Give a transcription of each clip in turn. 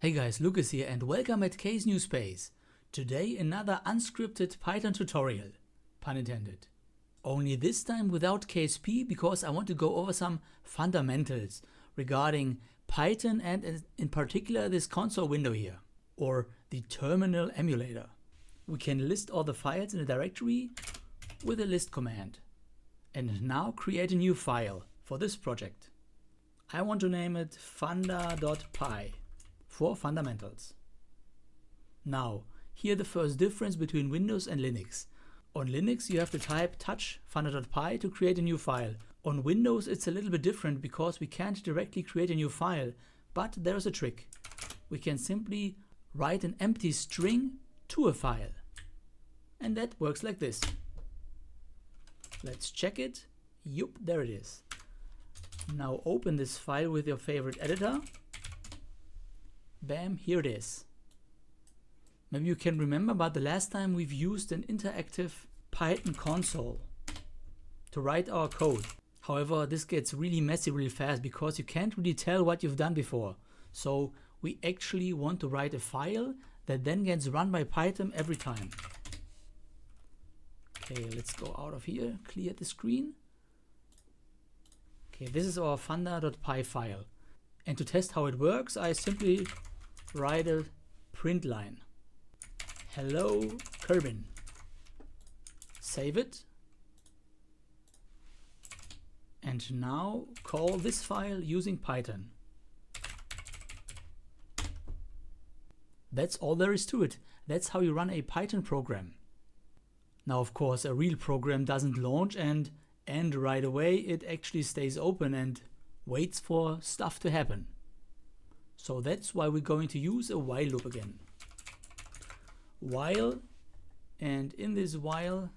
Hey guys, Lucas here and welcome at K's New Space. Today another unscripted Python tutorial, pun intended. Only this time without KSP because I want to go over some fundamentals regarding Python and in particular this console window here, or the terminal emulator. We can list all the files in a directory with a list command. And now create a new file for this project. I want to name it funda.py. For fundamentals. Now, here the first difference between Windows and Linux. On Linux you have to type touch funda.py to create a new file. On Windows it's a little bit different because we can't directly create a new file, but there's a trick. We can simply write an empty string to a file. And that works like this. Let's check it. Yup, there it is. Now open this file with your favorite editor. Bam, here it is. Maybe you can remember, but the last time we've used an interactive Python console to write our code. However, this gets really messy really fast because you can't really tell what you've done before. So we actually want to write a file that then gets run by Python every time. Okay, let's go out of here, clear the screen. Okay, this is our funda.py file. And to test how it works, I simply write a print line. Hello, Kerbin. Save it. And now call this file using Python. That's all there is to it. That's how you run a Python program. Now, of course, a real program doesn't launch and end right away. It actually stays open and waits for stuff to happen. So that's why we're going to use a while loop again. While, and in this while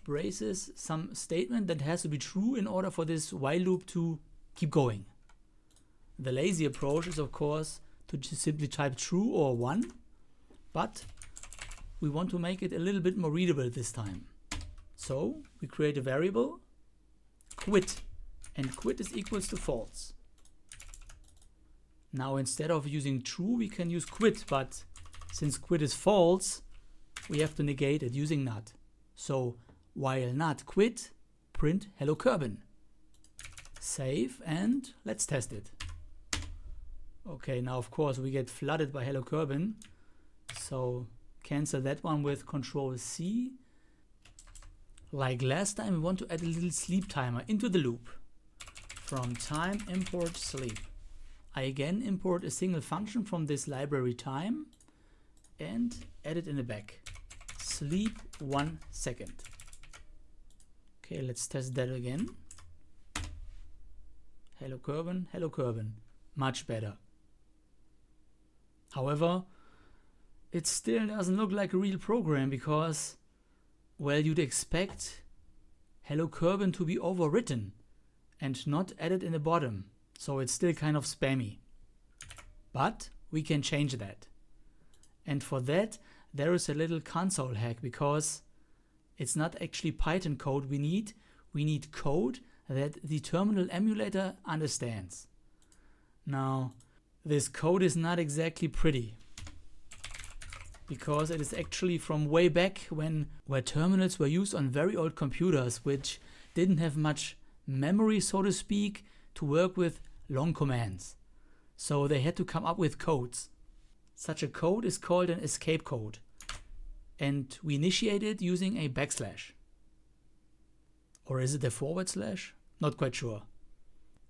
braces some statement that has to be true in order for this while loop to keep going. The lazy approach is of course to just simply type true or 1, but we want to make it a little bit more readable this time. So we create a variable quit, and quit is equals to false. Now instead of using true we can use quit, but since quit is false we have to negate it using not. So while not quit, print hello Kerbin. Save and let's test it. Okay, now of course we get flooded by hello Kerbin, so cancel that one with Control C. Like last time we want to add a little sleep timer into the loop. From time import sleep. I again import a single function from this library time and add it in the back. Sleep 1 second. Okay, let's test that again. Hello Kerbin, much better. However, it still doesn't look like a real program because, well, you'd expect hello Kerbin to be overwritten and not added in the bottom. So it's still kind of spammy. But we can change that. And for that, there is a little console hack because it's not actually Python code we need. We need code that the terminal emulator understands. Now, this code is not exactly pretty because it is actually from way back where terminals were used on very old computers which didn't have much memory, so to speak, to work with long commands. So they had to come up with codes. Such a code is called an escape code. And we initiate it using a backslash. Or is it a forward slash? Not quite sure.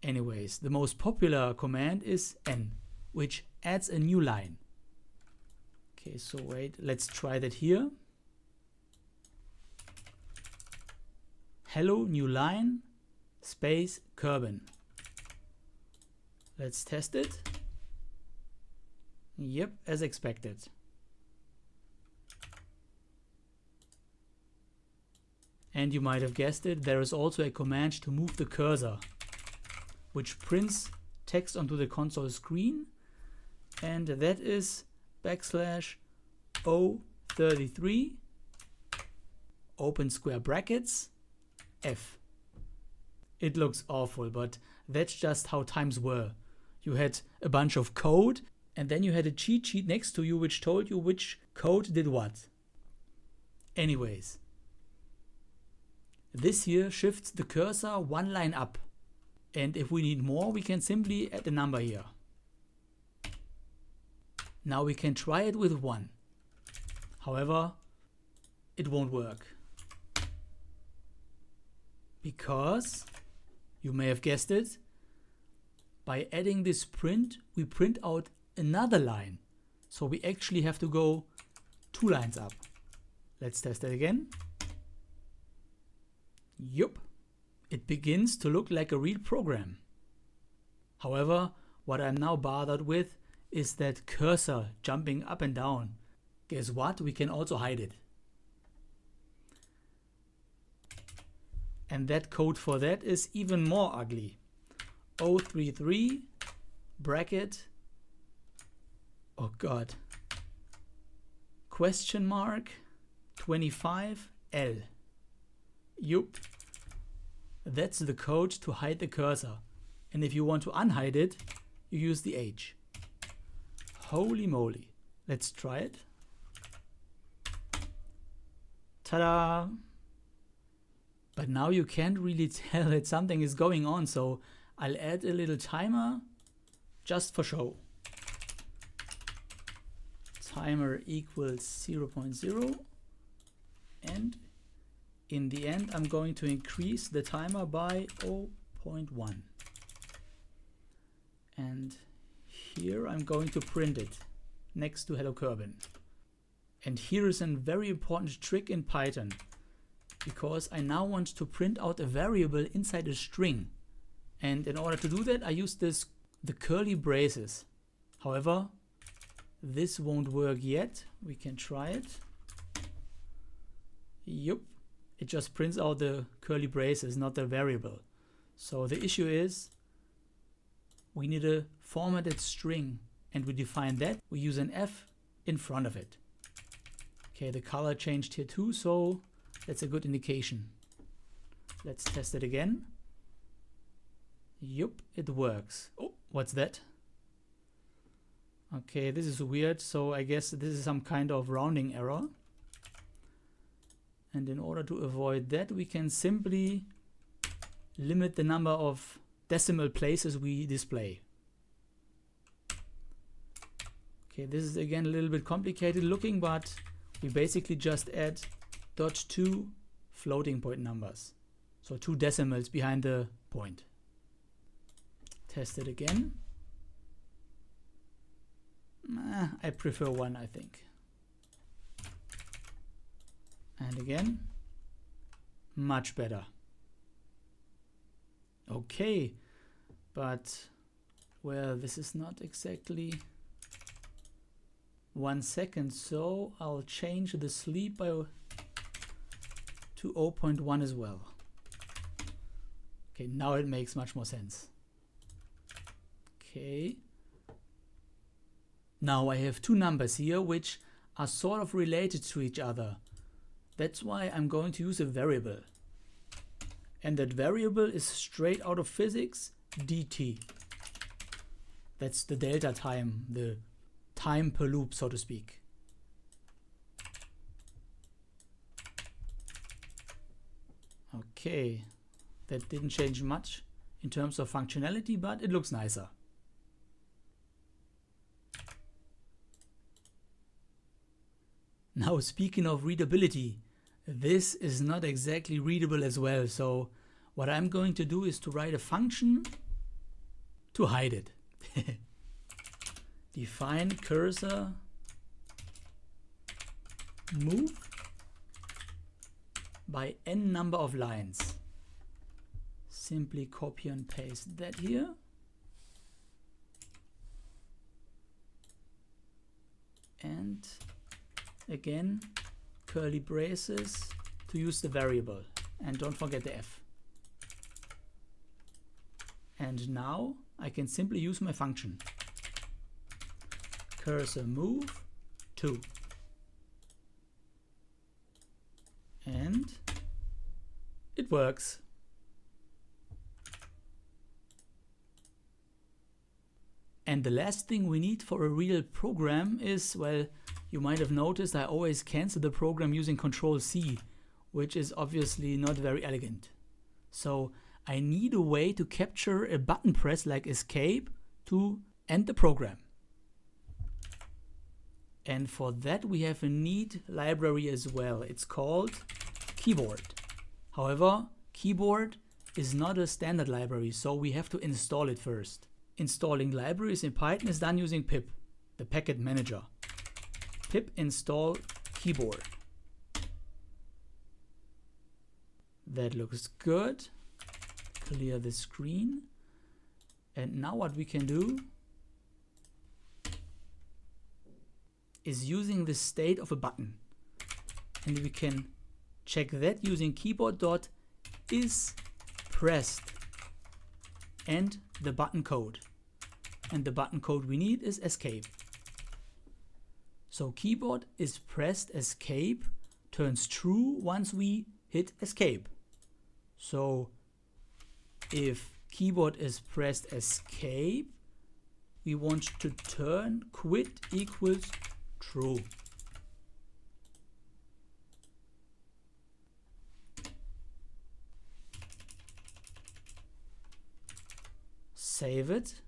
Anyways, the most popular command is n, which adds a new line. Okay, so wait, let's try that here. Hello, new line, space, Kerbin. Let's test it. Yep, as expected. And you might have guessed it, there is also a command to move the cursor, which prints text onto the console screen, and that is backslash O33 open square brackets F. It looks awful, but that's just how times were. You had a bunch of code and then you had a cheat sheet next to you which told you which code did what. Anyways, this here shifts the cursor one line up, and if we need more we can simply add a number here. Now we can try it with 1. However, it won't work. Because, you may have guessed it, by adding this print, we print out another line. So we actually have to go 2 lines up. Let's test that again. Yup, it begins to look like a real program. However, what I'm now bothered with is that cursor jumping up and down. Guess what? We can also hide it. And that code for that is even more ugly. 033 bracket, oh god, question mark 25L. Yup, that's the code to hide the cursor. And if you want to unhide it, you use the H. Holy moly. Let's try it. Ta-da! But now you can't really tell that something is going on, so I'll add a little timer just for show. Timer equals 0.0, and in the end I'm going to increase the timer by 0.1. And here I'm going to print it next to Hello Kerbin. And here is a very important trick in Python, because I now want to print out a variable inside a string. And in order to do that I use the curly braces. However, this won't work yet. We can try it. Yup, it just prints out the curly braces, not the variable. So the issue is we need a formatted string, and we define that. We use an F in front of it. Okay, the color changed here too, so that's a good indication. Let's test it again. Yup, it works. Oh, what's that? Okay, this is weird, so I guess this is some kind of rounding error. And in order to avoid that, we can simply limit the number of decimal places we display. Okay, this is again a little bit complicated looking, but we basically just add .2 floating point numbers. So 2 decimals behind the point. Test it again. I prefer 1, I think. And again, much better. Okay, but well, this is not exactly 1 second, so I'll change the sleep by to 0.1 as well. Okay, now it makes much more sense. Okay. Now I have 2 numbers here which are sort of related to each other. That's why I'm going to use a variable. And that variable is straight out of physics, dt. That's the delta time, the time per loop, so to speak. Okay, that didn't change much in terms of functionality, but it looks nicer. Now, speaking of readability, this is not exactly readable as well, so what I'm going to do is to write a function to hide it. Define cursor move by n number of lines. Simply copy and paste that here. And again, curly braces to use the variable, and don't forget the F. And now I can simply use my function. Cursor move 2. And it works. And the last thing we need for a real program is, well, you might have noticed I always cancel the program using Control-C, which is obviously not very elegant. So I need a way to capture a button press like escape to end the program. And for that we have a neat library as well. It's called Keyboard. However, Keyboard is not a standard library, so we have to install it first. Installing libraries in Python is done using pip, the package manager. Pip install keyboard. That looks good. Clear the screen. And now what we can do is using the state of a button. And we can check that using keyboard.isPressed and the button code. And the button code we need is escape. So keyboard is pressed escape turns true once we hit escape. So if keyboard is pressed escape, we want to turn quit equals true. Save it,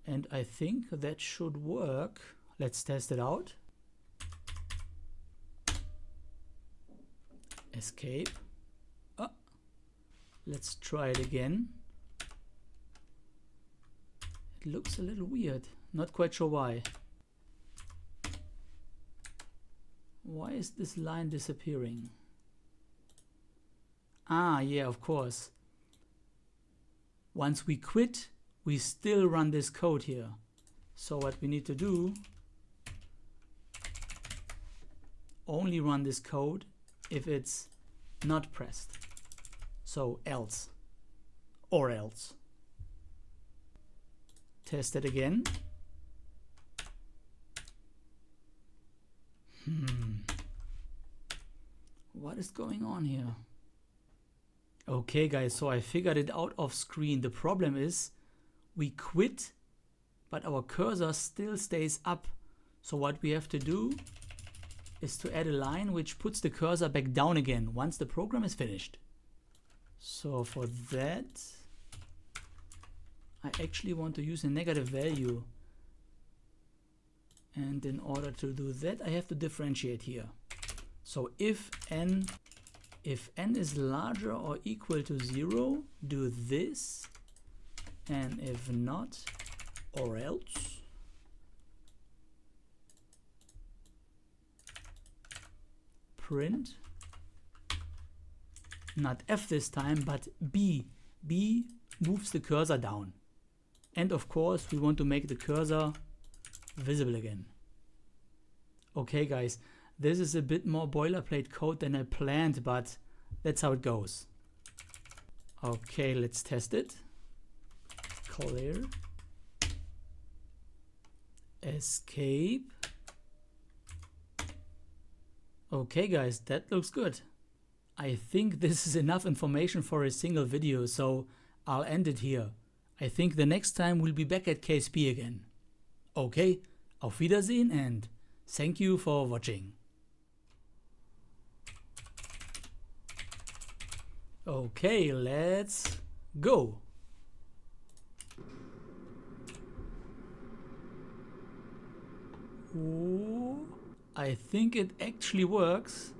and I think that should work. Let's test it out. Escape. Let's try it again. It looks a little weird. Not quite sure why. Why is this line disappearing? Ah, yeah, of course. Once we quit, we still run this code here. So what we need to do, only run this code if it's not pressed. So else or else. Test it again. What is going on here? Okay guys, so I figured it out off screen. The problem is we quit, but our cursor still stays up. So what we have to do is to add a line which puts the cursor back down again once the program is finished. So for that, I actually want to use a negative value. And in order to do that, I have to differentiate here. So if n is larger or equal to 0, do this. And if not, or else. Print. Not F this time, but B. B moves the cursor down. And of course, we want to make the cursor visible again. Okay guys, this is a bit more boilerplate code than I planned, but that's how it goes. Okay, let's test it. Clear. Escape. Okay guys, that looks good. I think this is enough information for a single video, so I'll end it here. I think the next time we'll be back at KSP again. Okay, auf Wiedersehen and thank you for watching. Okay, let's go. Ooh, I think it actually works.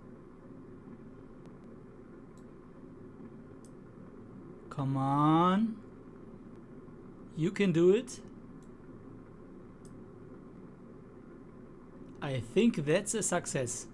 Come on. You can do it. I think that's a success.